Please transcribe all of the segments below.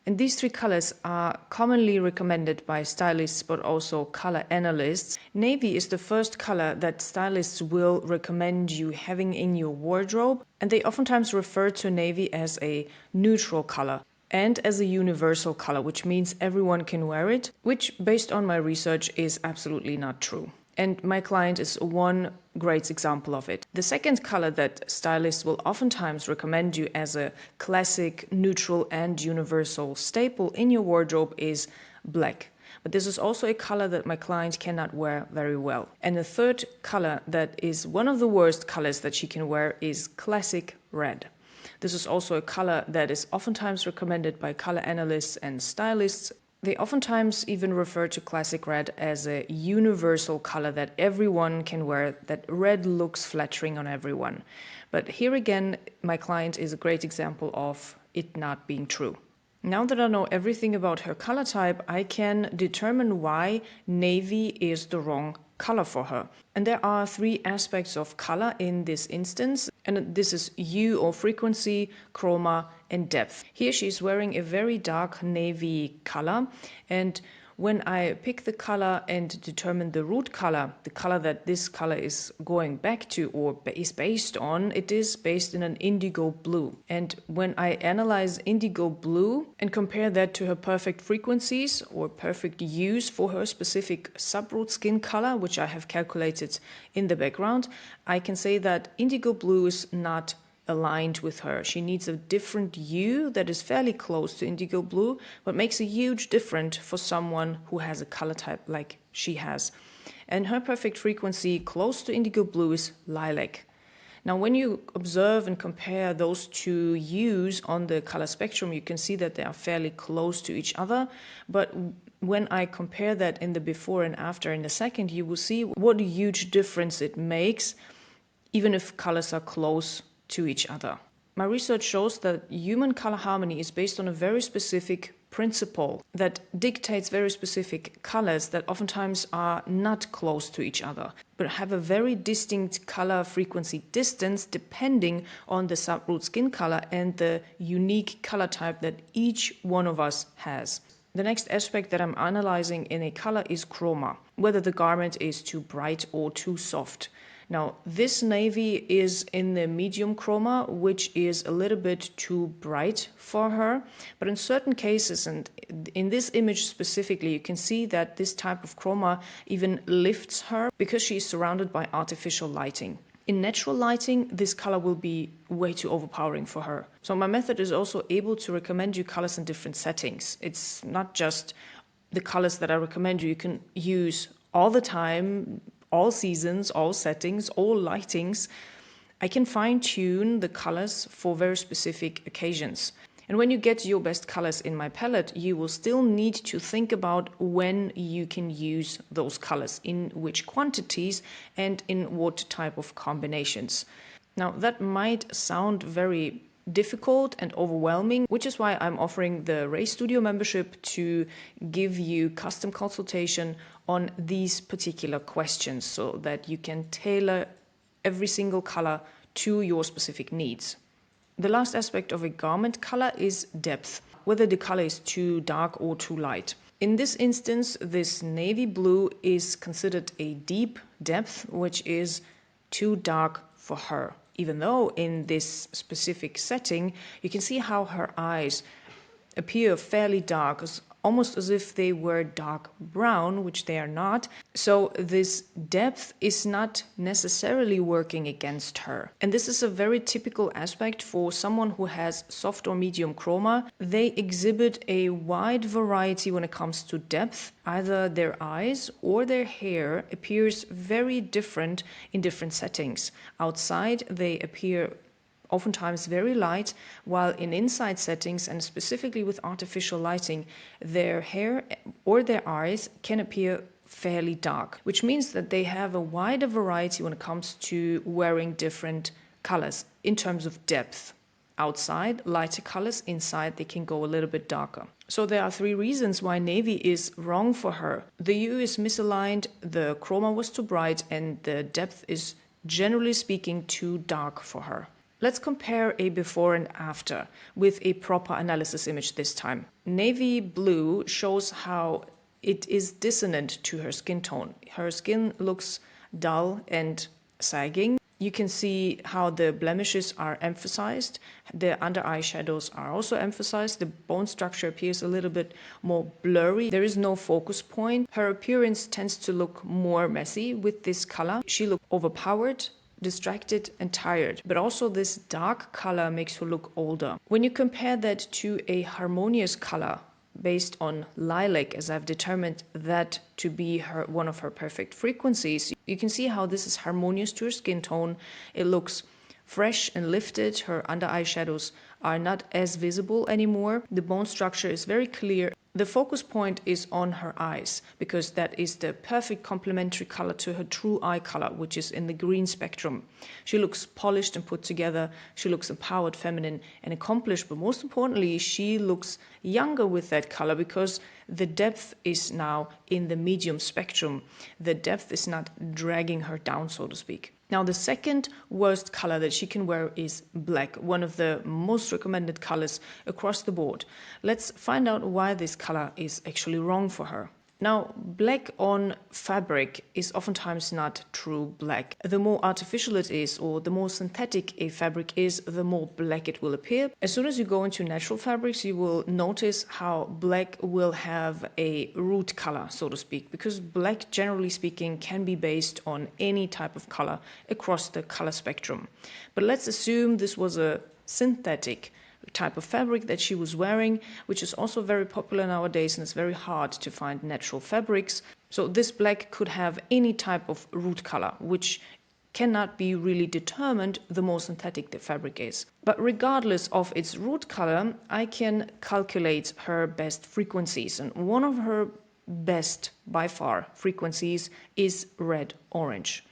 And these three colors are commonly recommended by stylists but also color analysts. Navy is the first color that stylists will recommend you having in your wardrobe, and they oftentimes refer to navy as a neutral color and as a universal color, which means everyone can wear it, which based on my research is absolutely not true. And my client is one great example of it. The second color that stylists will oftentimes recommend you as a classic, neutral, and universal staple in your wardrobe is black. But this is also a color that my client cannot wear very well. And the third color that is one of the worst colors that she can wear is classic red. This is also a color that is oftentimes recommended by color analysts and stylists. They oftentimes even refer to classic red as a universal color that everyone can wear, that red looks flattering on everyone. But here again, my client is a great example of it not being true. Now that I know everything about her color type, I can determine why navy is the wrong color for her. And there are three aspects of color in this instance, and this is hue or frequency, chroma, and depth. Here she's wearing a very dark navy color, and when I pick the color and determine the root color, the color that this color is going back to or is based on, it is based in an indigo blue. And when I analyze indigo blue and compare that to her perfect frequencies or perfect hues for her specific subroot skin color, which I have calculated in the background, I can say that indigo blue is not aligned with her. She needs a different hue that is fairly close to indigo blue, but makes a huge difference for someone who has a color type like she has. And her perfect frequency close to indigo blue is lilac. Now, when you observe and compare those two hues on the color spectrum, you can see that they are fairly close to each other. But when I compare that in the before and after in a second, you will see what a huge difference it makes, even if colors are close to each other. My research shows that human color harmony is based on a very specific principle that dictates very specific colors that oftentimes are not close to each other, but have a very distinct color frequency distance depending on the subroot skin color and the unique color type that each one of us has. The next aspect that I'm analyzing in a color is chroma, whether the garment is too bright or too soft. Now, this navy is in the medium chroma, which is a little bit too bright for her. But in certain cases, and in this image specifically, you can see that this type of chroma even lifts her because she is surrounded by artificial lighting. In natural lighting, this color will be way too overpowering for her. So my method is also able to recommend you colors in different settings. It's not just the colors that I recommend you. You can use all the time, all seasons, all settings, all lightings. I can fine-tune the colors for very specific occasions. And when you get your best colors in my palette, you will still need to think about when you can use those colors, in which quantities and in what type of combinations. Now, that might sound very difficult and overwhelming, which is why I'm offering the Ray Studio membership to give you custom consultation on these particular questions so that you can tailor every single color to your specific needs. The last aspect of a garment color is depth, whether the color is too dark or too light. In this instance, this navy blue is considered a deep depth, which is too dark for her. Even though in this specific setting, you can see how her eyes appear fairly dark, almost as if they were dark brown, which they are not. So this depth is not necessarily working against her. And this is a very typical aspect for someone who has soft or medium chroma. They exhibit a wide variety when it comes to depth. Either their eyes or their hair appears very different in different settings. Outside, they appear oftentimes very light, while in inside settings and specifically with artificial lighting, their hair or their eyes can appear fairly dark, which means that they have a wider variety when it comes to wearing different colors in terms of depth. Outside, lighter colors, inside they can go a little bit darker. So there are three reasons why navy is wrong for her. The hue is misaligned, the chroma was too bright, and the depth is generally speaking too dark for her. Let's compare a before and after with a proper analysis image this time. Navy blue shows how it is dissonant to her skin tone. Her skin looks dull and sagging. You can see how the blemishes are emphasized. The under eye shadows are also emphasized. The bone structure appears a little bit more blurry. There is no focus point. Her appearance tends to look more messy with this color. She looks overpowered, distracted and tired, but also this dark color makes her look older. When you compare that to a harmonious color based on lilac, as I've determined that to be one of her perfect frequencies, you can see how this is harmonious to her skin tone. It looks fresh and lifted. Her under eye shadows are not as visible anymore. The bone structure is very clear. The focus point is on her eyes because that is the perfect complementary color to her true eye color, which is in the green spectrum. She looks polished and put together. She looks empowered, feminine and accomplished, but most importantly, she looks younger with that color because the depth is now in the medium spectrum. The depth is not dragging her down, so to speak. Now, the second worst color that she can wear is black, one of the most recommended colors across the board. Let's find out why this color is actually wrong for her. Now, black on fabric is oftentimes not true black. The more artificial it is, or the more synthetic a fabric is, the more black it will appear. As soon as you go into natural fabrics, you will notice how black will have a root color, so to speak, because black, generally speaking, can be based on any type of color across the color spectrum. But let's assume this was a synthetic type of fabric that she was wearing, which is also very popular nowadays, and it's very hard to find natural fabrics. So this black could have any type of root color, which cannot be really determined the more synthetic the fabric is. But regardless of its root color, I can calculate her best frequencies, and one of her best by far frequencies is red-orange.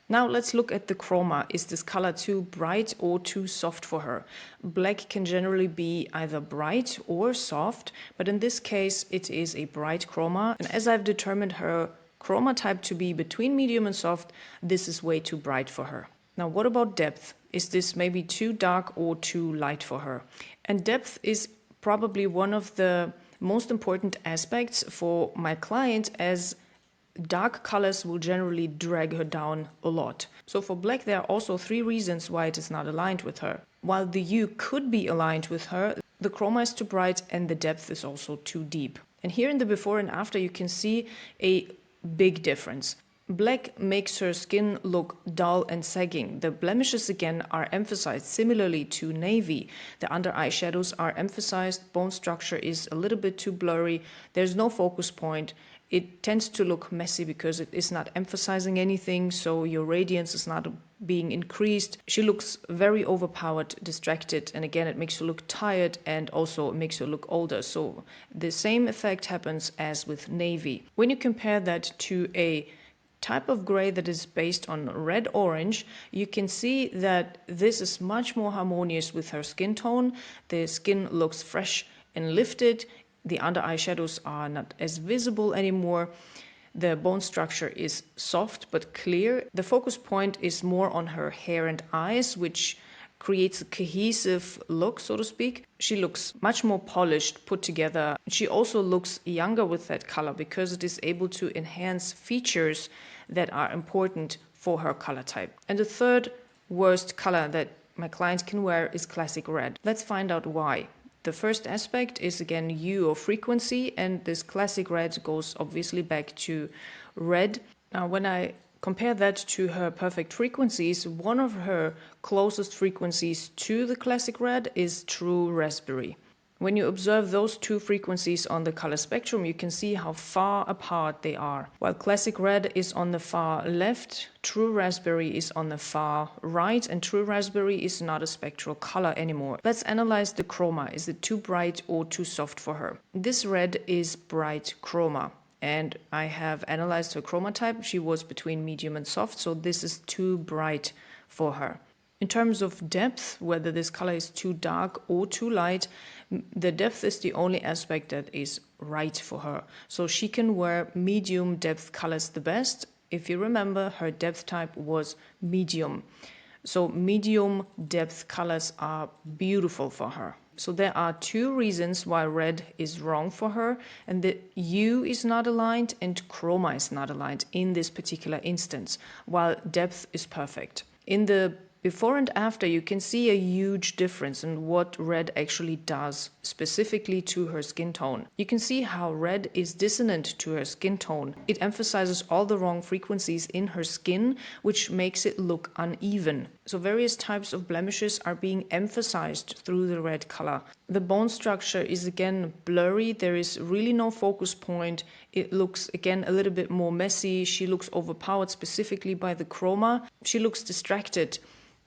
Now let's look at the chroma. Is this color too bright or too soft for her? Black can generally be either bright or soft, but in this case it is a bright chroma. And as I've determined her chroma type to be between medium and soft, this is way too bright for her. Now what about depth? Is this maybe too dark or too light for her? And depth is probably one of the most important aspects for my client, as dark colors will generally drag her down a lot. So for black, there are also 3 reasons why it is not aligned with her. While the hue could be aligned with her, the chroma is too bright and the depth is also too deep. And here in the before and after, you can see a big difference. Black makes her skin look dull and sagging. The blemishes again are emphasized, similarly to navy. The under eye shadows are emphasized, bone structure is a little bit too blurry, there's no focus point. It tends to look messy because it is not emphasizing anything, so your radiance is not being increased. She looks very overpowered, distracted, and again it makes you look tired and also makes you look older. So the same effect happens as with navy. When you compare that to a type of gray that is based on red-orange, you can see that this is much more harmonious with her skin tone. The skin looks fresh and lifted. The under eye shadows are not as visible anymore. The bone structure is soft but clear. The focus point is more on her hair and eyes, which creates a cohesive look, so to speak. She looks much more polished, put together. She also looks younger with that color because it is able to enhance features that are important for her color type. And the third worst color that my client can wear is classic red. Let's find out why. The first aspect is again hue or frequency, and this classic red goes obviously back to red. Now when I compare that to her perfect frequencies, one of her closest frequencies to the classic red is true raspberry. When you observe those 2 frequencies on the color spectrum, you can see how far apart they are. While classic red is on the far left, true raspberry is on the far right, and true raspberry is not a spectral color anymore. Let's analyze the chroma. Is it too bright or too soft for her? This red is bright chroma, and I have analyzed her chroma type. She was between medium and soft, so this is too bright for her. In terms of depth, whether this color is too dark or too light, the depth is the only aspect that is right for her. So she can wear medium depth colors the best. If you remember, her depth type was medium. So medium depth colors are beautiful for her. So there are two reasons why red is wrong for her, and the hue is not aligned and chroma is not aligned in this particular instance, while depth is perfect. In the before and after, you can see a huge difference in what red actually does, specifically to her skin tone. You can see how red is dissonant to her skin tone. It emphasizes all the wrong frequencies in her skin, which makes it look uneven. So various types of blemishes are being emphasized through the red color. The bone structure is again blurry. There is really no focus point. It looks again a little bit more messy. She looks overpowered specifically by the chroma. She looks distracted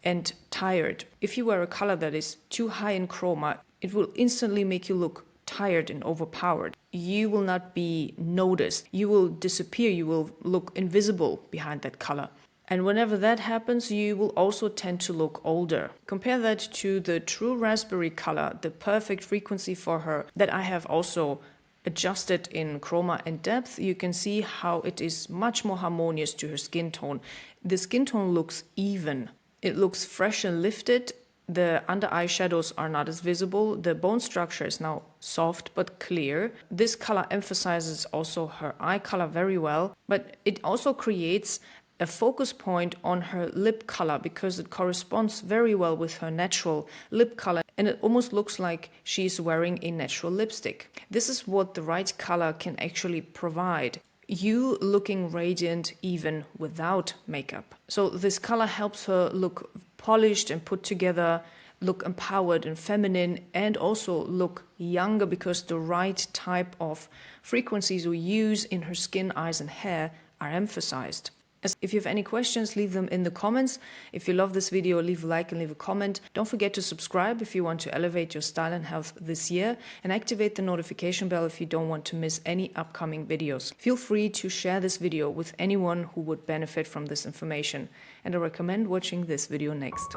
and tired. If you wear a color that is too high in chroma, it will instantly make you look tired and overpowered. You will not be noticed. You will disappear. You will look invisible behind that color. And whenever that happens, you will also tend to look older. Compare that to the true raspberry color, the perfect frequency for her that I have also adjusted in chroma and depth. You can see how it is much more harmonious to her skin tone. The skin tone looks even. It looks fresh and lifted. The under eye shadows are not as visible. The bone structure is now soft but clear. This color emphasizes also her eye color very well, but it also creates a focus point on her lip color because it corresponds very well with her natural lip color, and it almost looks like she's wearing a natural lipstick. This is what the right color can actually provide. You looking radiant even without makeup. So this color helps her look polished and put together, look empowered and feminine, and also look younger because the right type of frequencies we use in her skin, eyes and hair are emphasized. If you have any questions, leave them in the comments. If you love this video, leave a like and leave a comment. Don't forget to subscribe if you want to elevate your style and health this year, and activate the notification bell if you don't want to miss any upcoming videos. Feel free to share this video with anyone who would benefit from this information, and I recommend watching this video next.